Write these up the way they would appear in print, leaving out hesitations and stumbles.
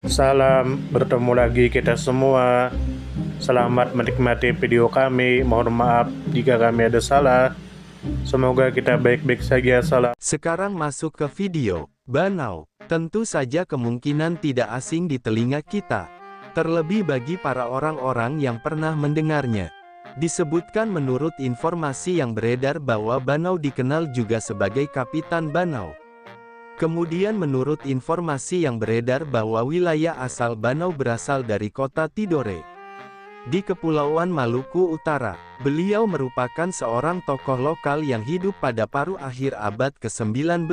Salam, bertemu lagi kita semua. Selamat menikmati video kami. Mohon maaf jika kami ada salah. Semoga kita baik-baik saja. Salam. Sekarang masuk ke video. Banau, tentu saja kemungkinan tidak asing di telinga kita. Terlebih bagi para orang-orang yang pernah mendengarnya. Disebutkan menurut informasi yang beredar bahwa Banau dikenal juga sebagai Kapitan Banau. Kemudian menurut informasi yang beredar bahwa wilayah asal Banau berasal dari kota Tidore, di Kepulauan Maluku Utara. Beliau merupakan seorang tokoh lokal yang hidup pada paruh akhir abad ke-19.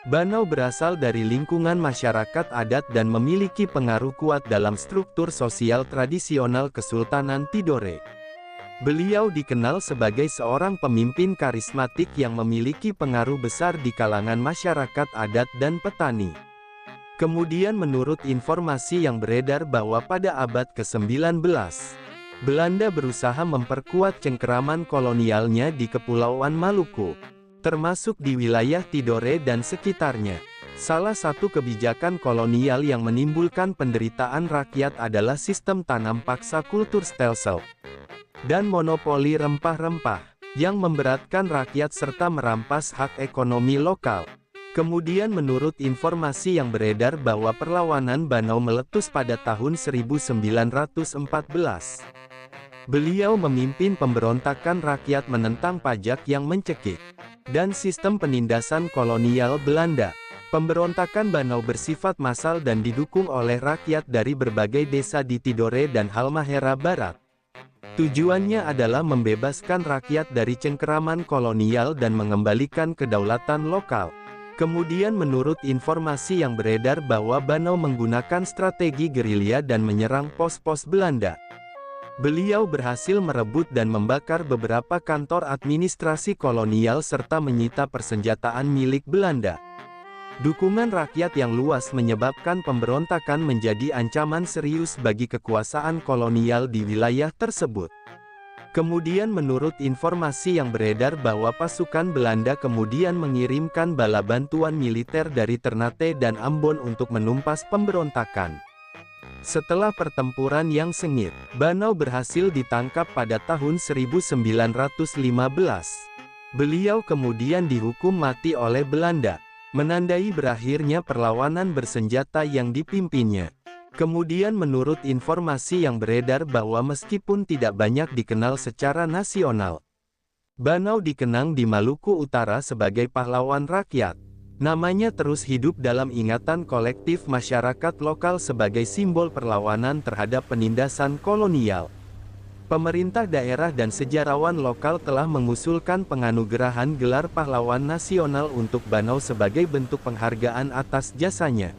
Banau berasal dari lingkungan masyarakat adat dan memiliki pengaruh kuat dalam struktur sosial tradisional Kesultanan Tidore. Beliau dikenal sebagai seorang pemimpin karismatik yang memiliki pengaruh besar di kalangan masyarakat adat dan petani. Kemudian menurut informasi yang beredar bahwa pada abad ke-19, Belanda berusaha memperkuat cengkeraman kolonialnya di Kepulauan Maluku, termasuk di wilayah Tidore dan sekitarnya. Salah satu kebijakan kolonial yang menimbulkan penderitaan rakyat adalah sistem tanam paksa kultur stelsel dan monopoli rempah-rempah, yang memberatkan rakyat serta merampas hak ekonomi lokal. Kemudian menurut informasi yang beredar bahwa perlawanan Banau meletus pada tahun 1914. Beliau memimpin pemberontakan rakyat menentang pajak yang mencekik dan sistem penindasan kolonial Belanda. Pemberontakan Banau bersifat massal dan didukung oleh rakyat dari berbagai desa di Tidore dan Halmahera Barat. Tujuannya adalah membebaskan rakyat dari cengkeraman kolonial dan mengembalikan kedaulatan lokal. Kemudian menurut informasi yang beredar bahwa Banau menggunakan strategi gerilya dan menyerang pos-pos Belanda. Beliau berhasil merebut dan membakar beberapa kantor administrasi kolonial serta menyita persenjataan milik Belanda. Dukungan rakyat yang luas menyebabkan pemberontakan menjadi ancaman serius bagi kekuasaan kolonial di wilayah tersebut. Kemudian menurut informasi yang beredar bahwa pasukan Belanda kemudian mengirimkan bala bantuan militer dari Ternate dan Ambon untuk menumpas pemberontakan. Setelah pertempuran yang sengit, Banau berhasil ditangkap pada tahun 1915. Beliau kemudian dihukum mati oleh Belanda, menandai berakhirnya perlawanan bersenjata yang dipimpinnya. Kemudian menurut informasi yang beredar bahwa meskipun tidak banyak dikenal secara nasional, Banau dikenang di Maluku Utara sebagai pahlawan rakyat. Namanya terus hidup dalam ingatan kolektif masyarakat lokal sebagai simbol perlawanan terhadap penindasan kolonial. Pemerintah daerah dan sejarawan lokal telah mengusulkan penganugerahan gelar pahlawan nasional untuk Banau sebagai bentuk penghargaan atas jasanya.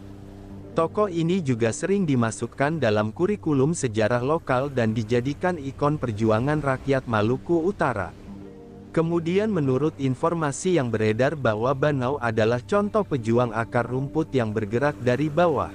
Tokoh ini juga sering dimasukkan dalam kurikulum sejarah lokal dan dijadikan ikon perjuangan rakyat Maluku Utara. Kemudian menurut informasi yang beredar bahwa Banau adalah contoh pejuang akar rumput yang bergerak dari bawah,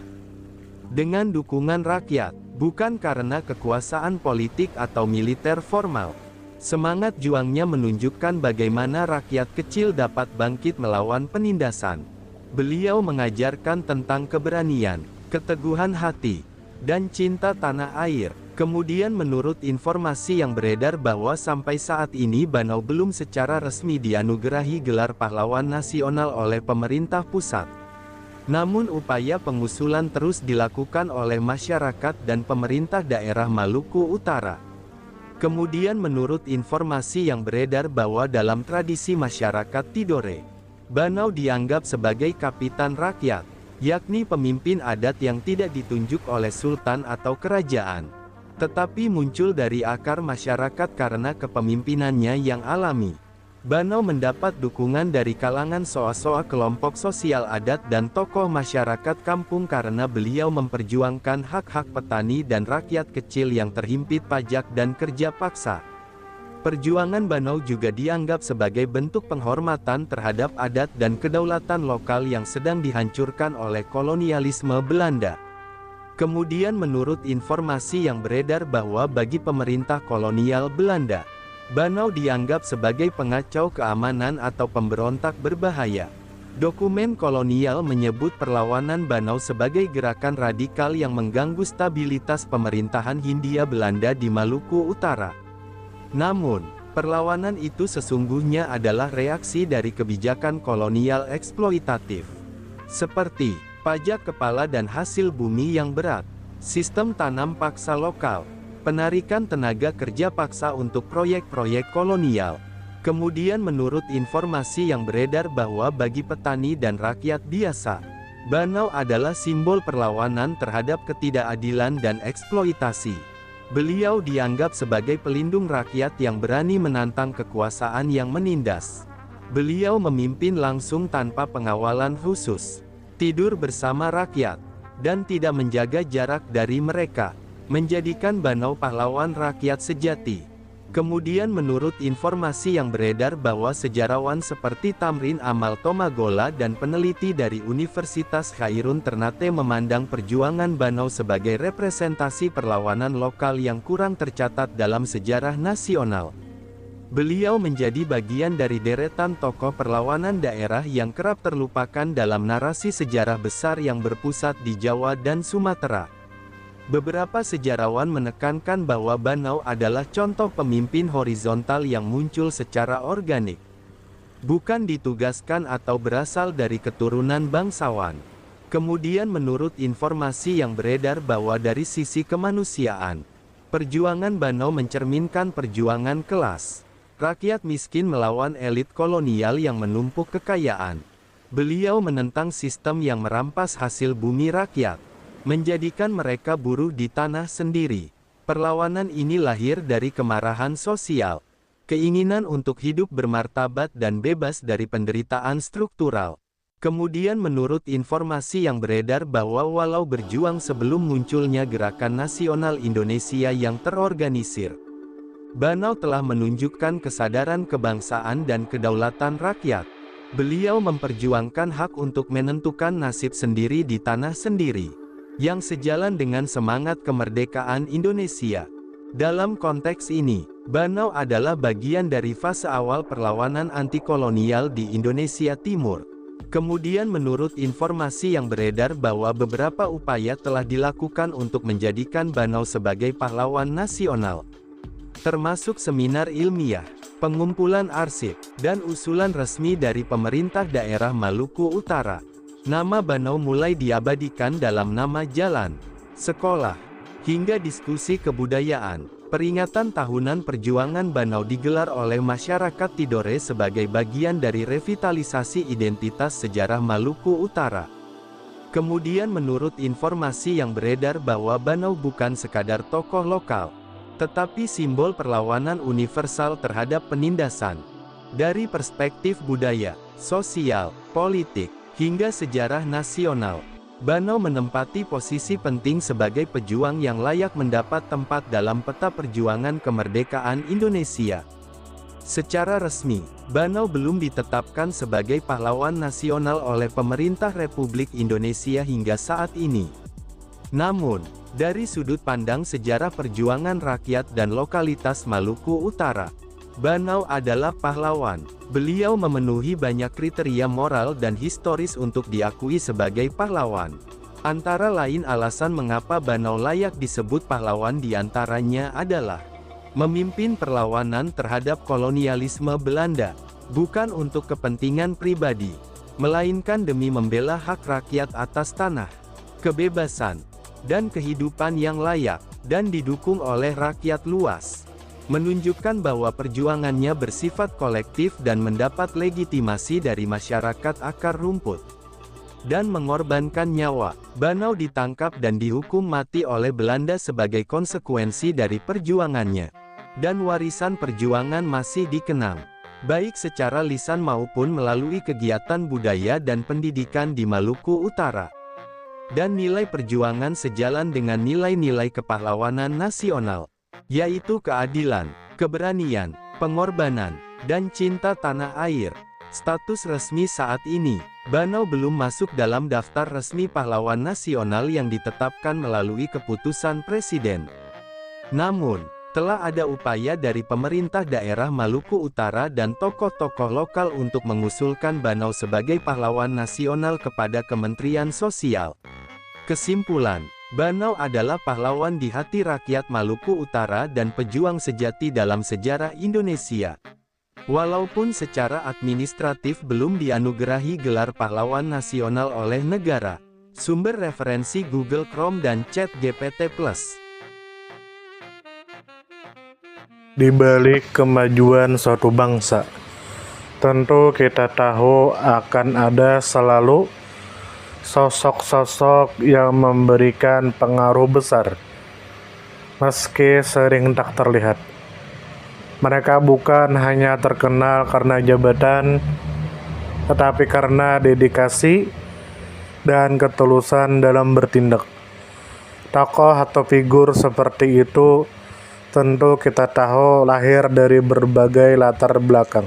dengan dukungan rakyat, bukan karena kekuasaan politik atau militer formal. Semangat juangnya menunjukkan bagaimana rakyat kecil dapat bangkit melawan penindasan. Beliau mengajarkan tentang keberanian, keteguhan hati, dan cinta tanah air. Kemudian menurut informasi yang beredar bahwa sampai saat ini Banau belum secara resmi dianugerahi gelar pahlawan nasional oleh pemerintah pusat. Namun upaya pengusulan terus dilakukan oleh masyarakat dan pemerintah daerah Maluku Utara. Kemudian menurut informasi yang beredar bahwa dalam tradisi masyarakat Tidore, Banau dianggap sebagai kapitan rakyat, yakni pemimpin adat yang tidak ditunjuk oleh sultan atau kerajaan, tetapi muncul dari akar masyarakat karena kepemimpinannya yang alami. Banau mendapat dukungan dari kalangan soa-soa kelompok sosial adat dan tokoh masyarakat kampung karena beliau memperjuangkan hak-hak petani dan rakyat kecil yang terhimpit pajak dan kerja paksa. Perjuangan Banau juga dianggap sebagai bentuk penghormatan terhadap adat dan kedaulatan lokal yang sedang dihancurkan oleh kolonialisme Belanda. Kemudian menurut informasi yang beredar bahwa bagi pemerintah kolonial Belanda, Banau dianggap sebagai pengacau keamanan atau pemberontak berbahaya. Dokumen kolonial menyebut perlawanan Banau sebagai gerakan radikal yang mengganggu stabilitas pemerintahan Hindia Belanda di Maluku Utara. Namun, perlawanan itu sesungguhnya adalah reaksi dari kebijakan kolonial eksploitatif, seperti pajak kepala dan hasil bumi yang berat, sistem tanam paksa lokal, penarikan tenaga kerja paksa untuk proyek-proyek kolonial. Kemudian menurut informasi yang beredar bahwa bagi petani dan rakyat biasa, Banau adalah simbol perlawanan terhadap ketidakadilan dan eksploitasi. Beliau dianggap sebagai pelindung rakyat yang berani menantang kekuasaan yang menindas. Beliau memimpin langsung tanpa pengawalan khusus, tidur bersama rakyat, dan tidak menjaga jarak dari mereka, menjadikan Banau pahlawan rakyat sejati. Kemudian menurut informasi yang beredar bahwa sejarawan seperti Tamrin Amal Tomagola dan peneliti dari Universitas Khairun Ternate memandang perjuangan Banau sebagai representasi perlawanan lokal yang kurang tercatat dalam sejarah nasional. Beliau menjadi bagian dari deretan tokoh perlawanan daerah yang kerap terlupakan dalam narasi sejarah besar yang berpusat di Jawa dan Sumatera. Beberapa sejarawan menekankan bahwa Banau adalah contoh pemimpin horizontal yang muncul secara organik, bukan ditugaskan atau berasal dari keturunan bangsawan. Kemudian menurut informasi yang beredar bahwa dari sisi kemanusiaan, perjuangan Banau mencerminkan perjuangan kelas rakyat miskin melawan elit kolonial yang menumpuk kekayaan. Beliau menentang sistem yang merampas hasil bumi rakyat, menjadikan mereka buruh di tanah sendiri. Perlawanan ini lahir dari kemarahan sosial, keinginan untuk hidup bermartabat dan bebas dari penderitaan struktural. Kemudian menurut informasi yang beredar bahwa walau berjuang sebelum munculnya Gerakan Nasional Indonesia yang terorganisir, Banau telah menunjukkan kesadaran kebangsaan dan kedaulatan rakyat. Beliau memperjuangkan hak untuk menentukan nasib sendiri di tanah sendiri, yang sejalan dengan semangat kemerdekaan Indonesia. Dalam konteks ini, Banau adalah bagian dari fase awal perlawanan anti-kolonial di Indonesia Timur. Kemudian menurut informasi yang beredar bahwa beberapa upaya telah dilakukan untuk menjadikan Banau sebagai pahlawan nasional, termasuk seminar ilmiah, pengumpulan arsip, dan usulan resmi dari pemerintah daerah Maluku Utara. Nama Banau mulai diabadikan dalam nama jalan, sekolah, hingga diskusi kebudayaan. Peringatan tahunan perjuangan Banau digelar oleh masyarakat Tidore sebagai bagian dari revitalisasi identitas sejarah Maluku Utara. Kemudian menurut informasi yang beredar bahwa Banau bukan sekadar tokoh lokal, tetapi simbol perlawanan universal terhadap penindasan. Dari perspektif budaya, sosial, politik, hingga sejarah nasional, Banau menempati posisi penting sebagai pejuang yang layak mendapat tempat dalam peta perjuangan kemerdekaan Indonesia. Secara resmi, Banau belum ditetapkan sebagai pahlawan nasional oleh pemerintah Republik Indonesia hingga saat ini. Namun, dari sudut pandang sejarah perjuangan rakyat dan lokalitas Maluku Utara, Banau adalah pahlawan. Beliau memenuhi banyak kriteria moral dan historis untuk diakui sebagai pahlawan. Antara lain alasan mengapa Banau layak disebut pahlawan diantaranya adalah memimpin perlawanan terhadap kolonialisme Belanda, bukan untuk kepentingan pribadi, melainkan demi membela hak rakyat atas tanah, kebebasan, dan kehidupan yang layak, dan didukung oleh rakyat luas. Menunjukkan bahwa perjuangannya bersifat kolektif dan mendapat legitimasi dari masyarakat akar rumput, dan mengorbankan nyawa. Banau ditangkap dan dihukum mati oleh Belanda sebagai konsekuensi dari perjuangannya, dan warisan perjuangan masih dikenang, baik secara lisan maupun melalui kegiatan budaya dan pendidikan di Maluku Utara. Dan nilai perjuangan sejalan dengan nilai-nilai kepahlawanan nasional, yaitu keadilan, keberanian, pengorbanan, dan cinta tanah air. Status resmi saat ini, Banau belum masuk dalam daftar resmi pahlawan nasional yang ditetapkan melalui keputusan Presiden. Namun, Telah ada upaya dari pemerintah daerah Maluku Utara dan tokoh-tokoh lokal untuk mengusulkan Banau sebagai pahlawan nasional kepada Kementerian Sosial. Kesimpulan, Banau adalah pahlawan di hati rakyat Maluku Utara dan pejuang sejati dalam sejarah Indonesia. Walaupun secara administratif belum dianugerahi gelar pahlawan nasional oleh negara. Sumber referensi Google Chrome dan ChatGPT+. Di balik kemajuan suatu bangsa, tentu kita tahu akan ada selalu sosok-sosok yang memberikan pengaruh besar, meski sering tak terlihat. Mereka bukan hanya terkenal karena jabatan, tetapi karena dedikasi dan ketulusan dalam bertindak. Tokoh atau figur seperti itu tentu kita tahu lahir dari berbagai latar belakang.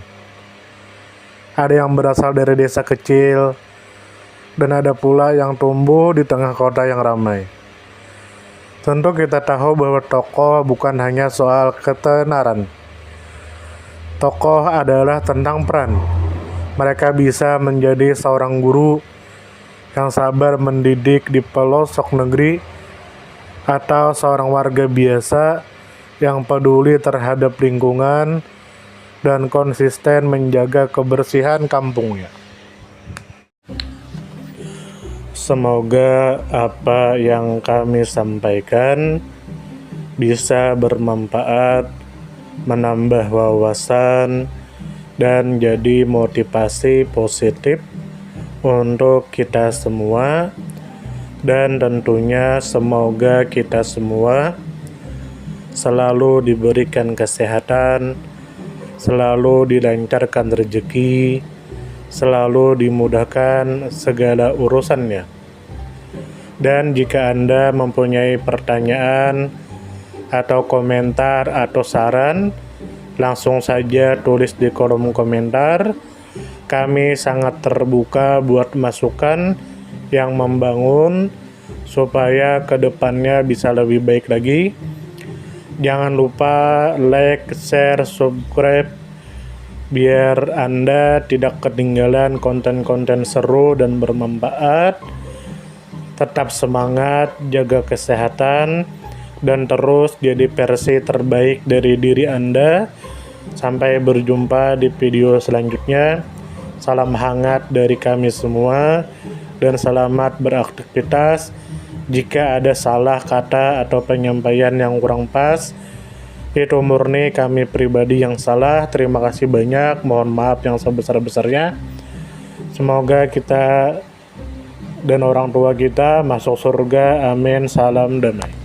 Ada yang berasal dari desa kecil, dan ada pula yang tumbuh di tengah kota yang ramai. Tentu kita tahu bahwa tokoh bukan hanya soal ketenaran. Tokoh adalah tentang peran. Mereka bisa menjadi seorang guru yang sabar mendidik di pelosok negeri, atau seorang warga biasa yang peduli terhadap lingkungan dan konsisten menjaga kebersihan kampungnya. Semoga apa yang kami sampaikan bisa bermanfaat, menambah wawasan, dan jadi motivasi positif untuk kita semua, dan tentunya semoga kita semua selalu diberikan kesehatan, selalu dilancarkan rezeki, selalu dimudahkan segala urusannya. Dan jika Anda mempunyai pertanyaan atau komentar atau saran, langsung saja tulis di kolom komentar. Kami sangat terbuka buat masukan yang membangun supaya kedepannya bisa lebih baik lagi. Jangan lupa like, share, subscribe biar Anda tidak ketinggalan konten-konten seru dan bermanfaat. Tetap semangat, jaga kesehatan, dan terus jadi versi terbaik dari diri Anda. Sampai berjumpa di video selanjutnya. Salam hangat dari kami semua, dan selamat beraktivitas. Jika ada salah kata atau penyampaian yang kurang pas, itu murni kami pribadi yang salah. Terima kasih banyak, mohon maaf yang sebesar-besarnya. Semoga kita dan orang tua kita masuk surga, amin, salam damai.